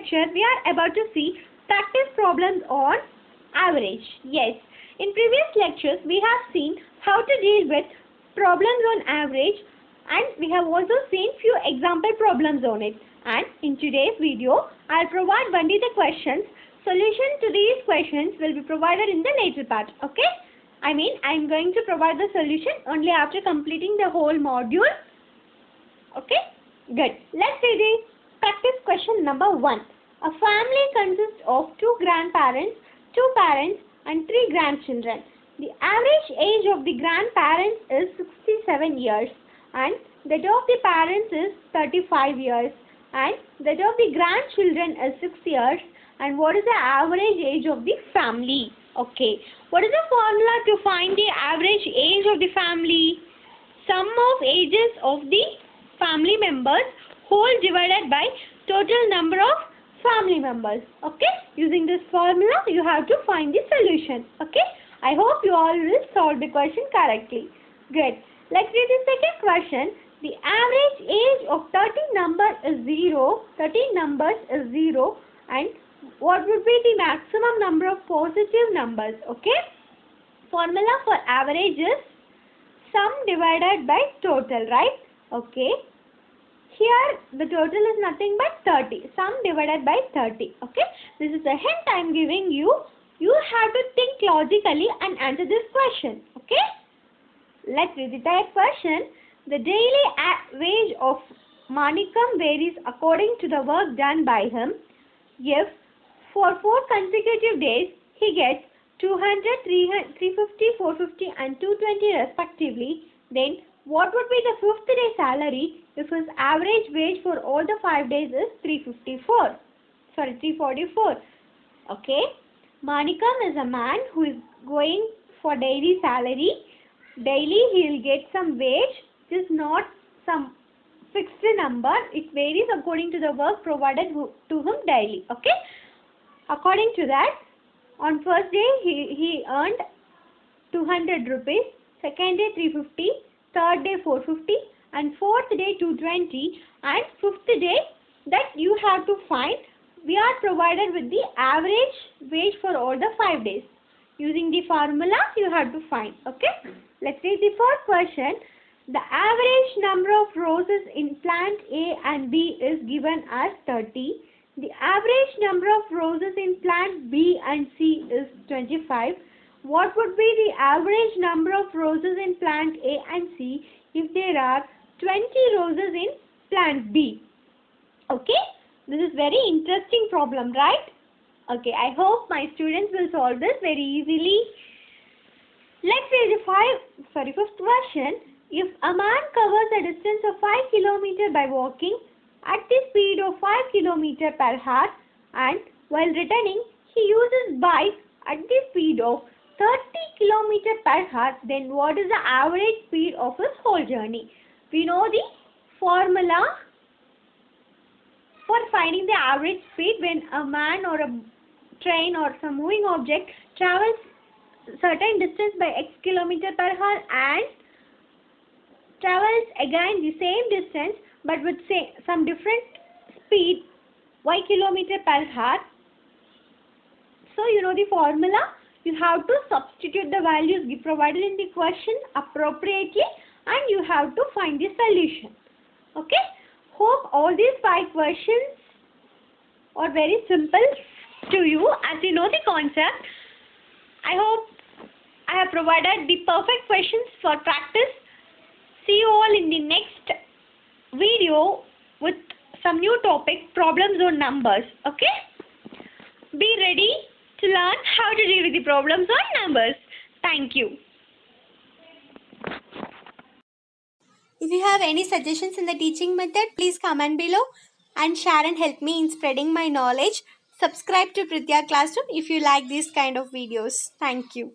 lecture, we are about to see practice problems on average. Yes, in previous lectures, we have seen how to deal with problems on average, and we have also seen few example problems on it. And in today's video, I'll provide only the questions. Solution to these questions will be provided in the later part. Okay? I'm going to provide the solution only after completing the whole module. Okay? Good. Let's see the practice question number 1. A family consists of 2 grandparents, 2 parents and 3 grandchildren. The average age of the grandparents is 67 years and that of the parents is 35 years and that of the grandchildren is 6 years. And what is the average age of the family? Okay. What is the formula to find the average age of the family? Sum of ages of the family members whole divided by total number of family members. Okay. Using this formula, you have to find the solution. Okay. I hope you all will solve the question correctly. Good. Let's read the second question. The average age of 13 numbers is 0. 13 numbers is 0. And what would be the maximum number of positive numbers? Okay. Formula for average is sum divided by total, right? Okay. Here the total is nothing but 30. Sum divided by 30. Okay. This is a hint I am giving you. You have to think logically and answer this question. Okay. Let's read the third question. The daily wage of Manikam varies according to the work done by him. If for 4 consecutive days he gets 200, 350, 450 and 220 respectively, then what would be the 5th day salary if his average wage for all the 5 days is 344? Sorry, 344. Okay. Manikam is a man who is going for daily salary. Daily he will get some wage. It is not some fixed number. It varies according to the work provided to him daily. Okay. According to that, on first day he earned 200 rupees, second day 350, third day 450 and fourth day 220 and fifth day that you have to find. We are provided with the average wage for all the 5 days. Using the formula you have to find. Okay. Let's read the first question. The average number of roses in plant A and B is given as 30. The average number of roses in plant B and C is 25. What would be the average number of roses in plant A and C if there are 20 roses in plant B? Okay. This is very interesting problem, right? Okay. I hope my students will solve this very easily. Let's read the fifth question. If a man covers a distance of 5 km by walking at the speed of 5 km per hour and while returning he uses bike at the speed of 30 km per hour, then what is the average speed of his whole journey? We know the formula for finding the average speed when a man or a train or some moving object travels certain distance by x km per hour and travels again the same distance but with say some different speed y km per hour. So you know the formula. You have to substitute the values provided in the question appropriately and you have to find the solution. Okay. Hope all these 5 questions are very simple to you as you know the concept. I hope I have provided the perfect questions for practice. See you all in the next video with some new topic, problems on numbers. Okay? Be ready to learn how to deal with the problems on numbers. Thank you. If you have any suggestions in the teaching method, please comment below and share and help me in spreading my knowledge. Subscribe to PRITHYA Classroom if you like these kind of videos. Thank you.